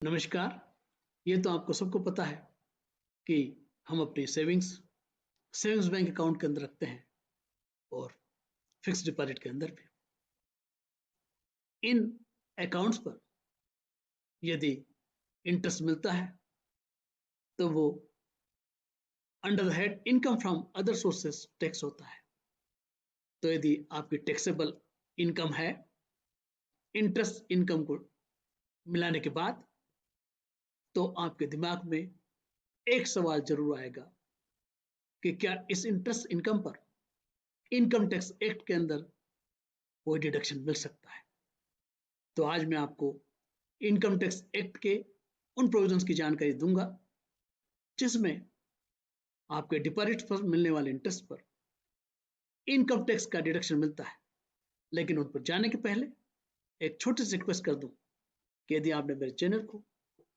नमस्कार। ये तो आपको सबको पता है कि हम अपनी सेविंग्स बैंक अकाउंट के अंदर रखते हैं और फिक्स डिपॉजिट के अंदर भी। इन अकाउंट्स पर यदि इंटरेस्ट मिलता है तो वो under the head income from other sources tax होता है। तो यदि आपकी टैक्सेबल इनकम है, इंटरेस्ट इनकम को मिलाने के बाद, तो आपके दिमाग में एक सवाल जरूर आएगा कि क्या इस इंटरेस्ट इनकम पर इनकम टैक्स एक्ट के अंदर कोई डिडक्शन मिल सकता है। तो आज मैं आपको इनकम टैक्स एक्ट के उन प्रोविजंस की जानकारी दूंगा जिसमें आपके डिपॉजिट पर मिलने वाले इंटरेस्ट पर इनकम टैक्स का डिडक्शन मिलता है। लेकिन उन पर जाने के पहले एक छोटी सी रिक्वेस्ट कर दूं कि यदि आपने मेरे चैनल को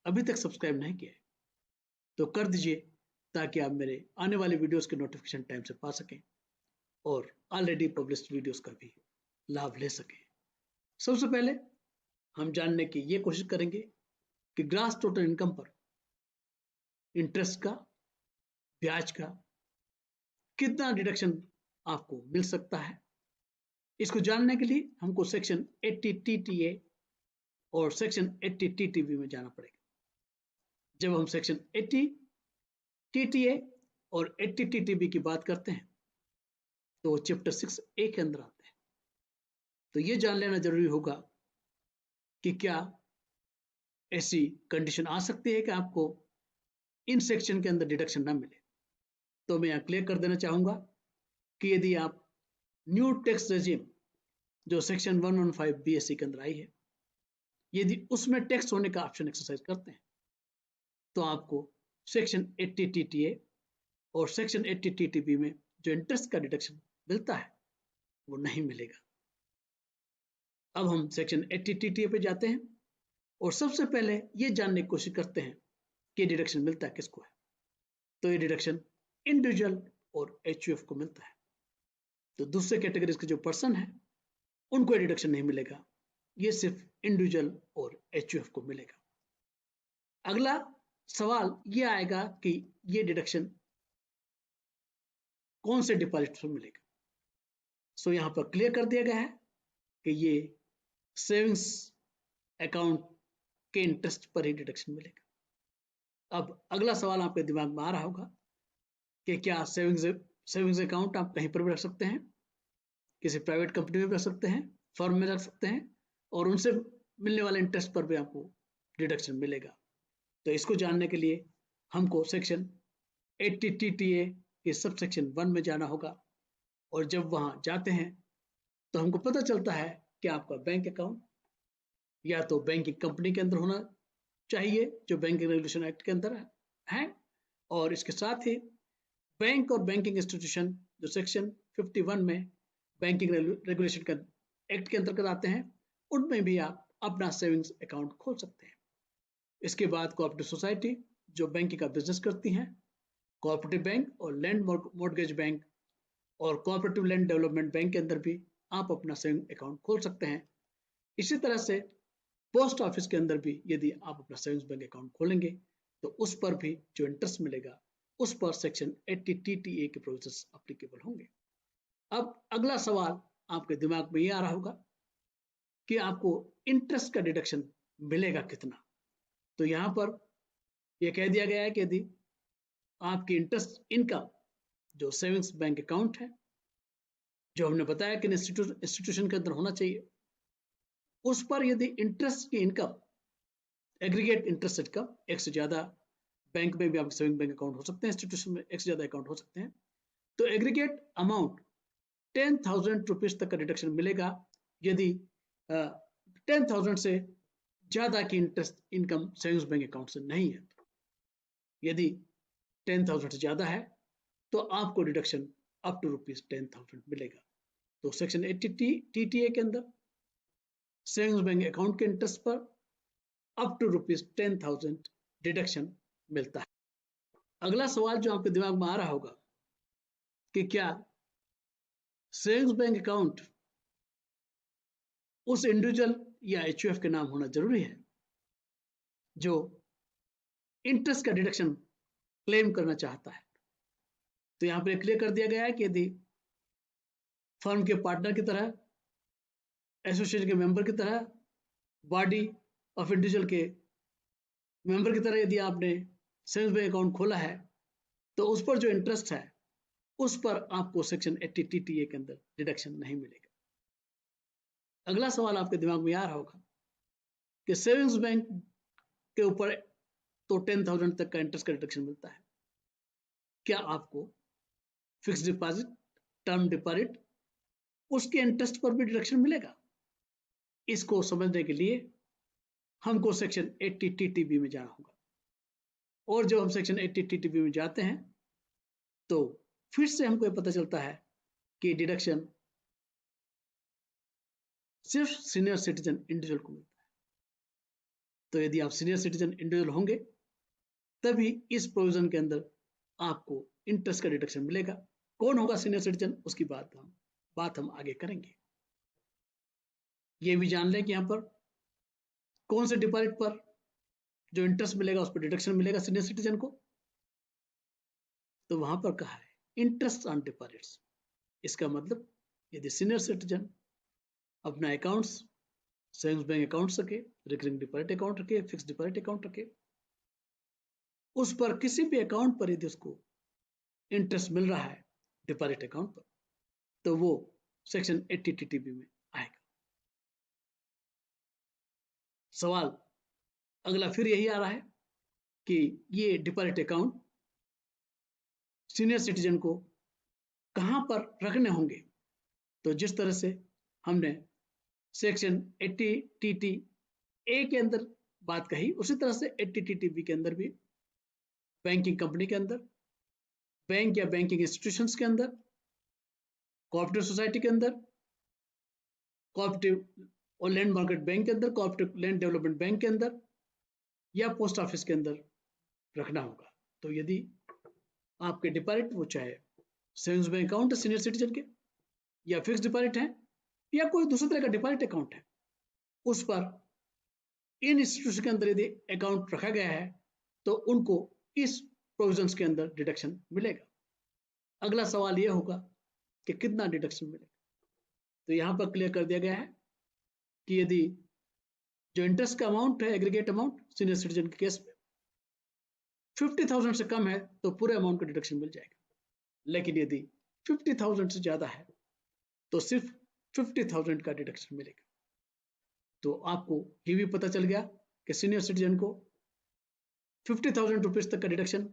अभी तक सब्सक्राइब नहीं किया है तो कर दीजिए, ताकि आप मेरे आने वाले वीडियोस के नोटिफिकेशन टाइम से पा सकें और ऑलरेडी पब्लिश्ड वीडियोस का भी लाभ ले सकें। सबसे पहले हम जानने की ये कोशिश करेंगे कि ग्रास टोटल इनकम पर इंटरेस्ट का, ब्याज का कितना डिडक्शन आपको मिल सकता है। इसको जानने के लिए हमको सेक्शन 80 TTA और सेक्शन 80 TTB में जाना पड़ेगा। जब हम सेक्शन 80 TTA और 80 TTB की बात करते हैं तो चैप्टर 6A के अंदर आते हैं। तो ये जान लेना जरूरी होगा कि क्या ऐसी कंडीशन आ सकती है कि आपको इन सेक्शन के अंदर डिडक्शन ना मिले। तो मैं यहाँ क्लियर कर देना चाहूंगा कि यदि आप न्यू टैक्स रेजिम जो सेक्शन 115 BSC के अंदर आई है, यदि उसमें टैक्स होने का ऑप्शन एक्सरसाइज करते हैं तो आपको सेक्शन 80 TTA और सेक्शन 80 TTB में जो इंटरेस्ट का डिडक्शन मिलता है वो नहीं मिलेगा। अब हम सेक्शन 80 TTA पे जाते हैं और सबसे पहले ये जानने की कोशिश करते हैं कि डिडक्शन मिलता है किसको है। तो ये डिडक्शन इंडिविजुअल और HUF को मिलता है। तो दूसरे कैटेगरीज के जो पर्सन है उनको डिडक्शन नहीं मिलेगा, ये सिर्फ इंडिविजुअल और HUF को मिलेगा। अगला सवाल ये आएगा कि ये डिडक्शन कौन से डिपॉजिट पर मिलेगा। सो यहाँ पर क्लियर कर दिया गया है कि ये सेविंग्स अकाउंट के इंटरेस्ट पर ही डिडक्शन मिलेगा। अब अगला सवाल आपके दिमाग में आ रहा होगा कि क्या सेविंग्स अकाउंट आप कहीं पर भी रख सकते हैं, किसी प्राइवेट कंपनी में भी रख सकते हैं, फर्म में रख सकते हैं और उनसे मिलने वाले इंटरेस्ट पर भी आपको डिडक्शन मिलेगा। तो इसको जानने के लिए हमको सेक्शन 80 TTA के सब सेक्शन 1 में जाना होगा और जब वहां जाते हैं तो हमको पता चलता है कि आपका बैंक अकाउंट या तो बैंकिंग कंपनी के अंदर होना चाहिए जो बैंकिंग रेगुलेशन एक्ट के अंदर है, और इसके साथ ही बैंक और बैंकिंग इंस्टीट्यूशन जो सेक्शन 51 में बैंकिंग रेगुलेशन का एक्ट के अंतर्गत आते हैं उनमें भी आप अपना सेविंग्स अकाउंट खोल सकते हैं। इसके बाद कोऑपरेटिव सोसाइटी जो बैंकिंग का बिजनेस करती हैं, कोऑपरेटिव बैंक और लैंड मॉर्गेज बैंक और कोऑपरेटिव लैंड डेवलपमेंट बैंक के अंदर भी आप अपना सेविंग अकाउंट खोल सकते हैं। इसी तरह से पोस्ट ऑफिस के अंदर भी यदि आप अपना सेविंग्स बैंक अकाउंट खोलेंगे तो उस पर भी जो इंटरेस्ट मिलेगा उस पर सेक्शन 80 TTA के प्रोविजंस एप्लीकेबल होंगे। अब अगला सवाल आपके दिमाग में ये आ रहा होगा कि आपको इंटरेस्ट का डिडक्शन मिलेगा कितना। तो यहाँ पर यह कह दिया गया है कि यदि आपकी इंटरेस्ट इनकम जो सेविंग्स बैंक अकाउंट है, जो हमने बताया कि इंस्टीट्यूशन के अंदर होना चाहिए, उस पर यदि इंटरेस्ट की इनकम, एग्रीगेट इंटरेस्ट इनकम, एक से ज्यादा बैंक में भी आपके सेविंग बैंक अकाउंट हो सकते हैं, इंस्टीट्यूशन में एक से ज्यादा अकाउंट हो सकते हैं, तो एग्रीगेट अमाउंट 10,000 रुपीज तक का डिडक्शन मिलेगा यदि 10,000 से ज्यादा की interest income savings bank account से नहीं है। यदि 10,000 से ज्यादा है तो आपको डिडक्शन अप टू ₹10,000 मिलेगा। तो सेक्शन 80 TTA के अंदर सेविंग्स बैंक अकाउंट के इंटरेस्ट पर अप टू ₹10,000 डिडक्शन मिलता है। अगला सवाल जो आपके दिमाग में आ रहा होगा कि क्या सेविंग्स बैंक अकाउंट उस इंडिविजुअल या HUF के नाम होना जरूरी है। जो इंटरेस्ट का डिडक्शन क्लेम करना चाहता है। तो यहाँ पर क्लियर कर दिया गया है कि यदि फर्म के पार्टनर की तरह, एसोसिएशन के मेंबर की तरह, बॉडी ऑफ इंडिविजुअल के मेंबर की तरह यदि आपने सेविंग्स बैंक अकाउंट खोला है तो उस पर जो इंटरेस्ट है उस पर आपको सेक्शन 80 TTA के अंदर डिडक्शन नहीं मिलेगा। अगला सवाल आपके दिमाग में आ रहा होगा कि सेविंग्स बैंक के ऊपर तो 10,000 तक का इंटरेस्ट का डिडक्शन मिलता है, क्या आपको फिक्स डिपॉजिट, टर्म डिपॉजिट, उसके इंटरेस्ट पर भी डिडक्शन मिलेगा? इसको समझने के लिए हमको सेक्शन 80 TTB में जाना होगा। और जब हम सेक्शन 80 TTB में जाते हैं तो फिर से हमको ये पता चलता है कि डिडक्शन सिर्फ सीनियर सिटीजन इंडिविजुअल को मिलता है। तो यदि आप सीनियर सिटीजन इंडिविजुअल होंगे तभी इस प्रोविजन के अंदर आपको इंटरेस्ट का डिडक्शन मिलेगा। कौन होगा सीनियर सिटीजन, उसकी बात हम आगे करेंगे। ये भी जान लें कि यहाँ पर कौन से डिपॉजिट पर जो इंटरेस्ट मिलेगा उस पर डिडक्शन मिलेगा सीनियर सिटीजन को। तो वहां पर कहा है इंटरेस्ट ऑन डिपॉजिट्स। इसका मतलब यदि सीनियर सिटीजन अपना अकाउंट्स, सेविंग्स बैंक अकाउंट रखे, रिकरिंग डिपॉजिट अकाउंट रखे, फिक्स डिपॉजिट अकाउंट रखे, उस पर किसी भी अकाउंट पर यदि उसको इंटरेस्ट मिल रहा है डिपॉजिट अकाउंट पर, तो वो सेक्शन 80 TTB में आएगा। सवाल अगला फिर यही आ रहा है कि ये डिपॉजिट अकाउंट सीनियर सिटीजन को कहां पर रखने होंगे। तो जिस तरह से हमने सेक्शन 80 TTA के अंदर बात कही, उसी तरह से 80 TTB के अंदर भी बैंकिंग कंपनी के अंदर, बैंक या बैंकिंग इंस्टीट्यूशंस के अंदर, कोऑपरेटिव सोसाइटी के अंदर, कोऑपरेटिव और लैंड मार्केट बैंक के अंदर, कोऑपरेटिव लैंड डेवलपमेंट बैंक के अंदर या पोस्ट ऑफिस के अंदर रखना होगा। तो यदि आपके डिपॉजिट वो चाहे सेविंग्स बैंक अकाउंट है सीनियर सिटीजन के, या फिक्स डिपॉजिट है, या कोई दूसरे तरह का डिपॉजिट अकाउंट है, उस पर इन इंस्टीट्यूशन के अंदर यदि अकाउंट रखा गया है तो उनको इस प्रोविजंस के अंदर डिडक्शन मिलेगा। अगला सवाल यह होगा कि कितना डिडक्शन मिलेगा। तो यहां पर क्लियर कर दिया गया है कि यदि जो इंटरेस्ट का अमाउंट है, एग्रीगेट अमाउंट सीनियर सिटीजन के केस में 50,000 से कम है तो पूरे अमाउंट का डिडक्शन मिल जाएगा। लेकिन यदि 50,000 से ज्यादा है तो सिर्फ 50,000 का डिडक्शन मिलेगा। तो आपको ये भी पता चल गया कि सीनियर सिटीजन को 50,000 रुपीज तक का डिडक्शन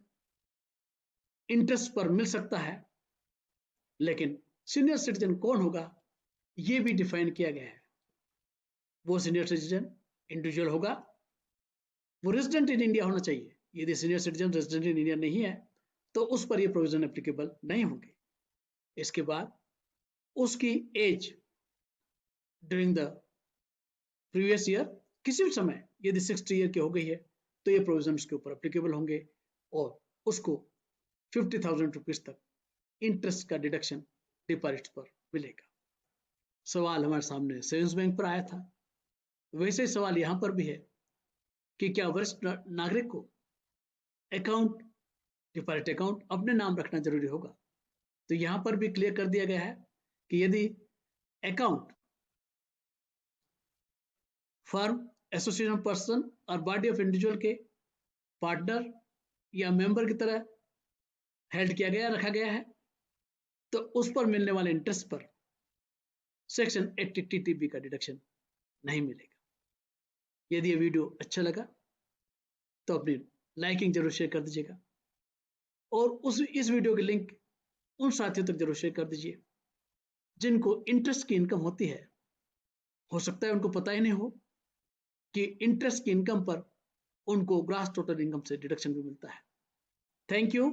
इंटरेस्ट पर मिल सकता है। लेकिन सीनियर सिटीजन कौन होगा ये भी डिफाइन किया गया है। वो सीनियर सिटीजन इंडिविजुअल होगा, वो रेजिडेंट इन इंडिया होना चाहिए। यदि senior citizen resident in India नहीं है तो उस पर ये प्रोविजन एप्लीकेबल नहीं होंगे। इसके बाद उसकी age during the previous year किसी भी समय यदि 60 ईयर की हो गई है तो ये प्रोविजन उसके ऊपर एप्लीकेबल होंगे और उसको 50,000 रुपीज तक इंटरेस्ट का डिडक्शन डिपॉजिट पर मिलेगा। सवाल हमारे सामने सेविंग्स बैंक पर आया था, वैसे ही सवाल यहां पर भी है कि क्या वरिष्ठ नागरिक को अकाउंट, डिपॉजिट अकाउंट अपने नाम रखना जरूरी होगा। तो यहां पर भी क्लियर कर दिया गया है कि यदि अकाउंट फर्म, एसोसिएशन पर्सन और बॉडी ऑफ इंडिविजुअल के पार्टनर या मेंबर की तरह हेल्ड किया गया, रखा गया है, तो उस पर मिलने वाले इंटरेस्ट पर सेक्शन 80 TTB का डिडक्शन नहीं मिलेगा। यदि ये वीडियो अच्छा लगा तो अपनी लाइकिंग जरूर शेयर कर दीजिएगा और इस वीडियो की लिंक उन साथियों तक जरूर शेयर कर दीजिए जिनको इंटरेस्ट की इनकम होती है। हो सकता है उनको पता ही नहीं हो कि इंटरेस्ट की इनकम पर उनको ग्रॉस टोटल इनकम से डिडक्शन भी मिलता है। Thank you.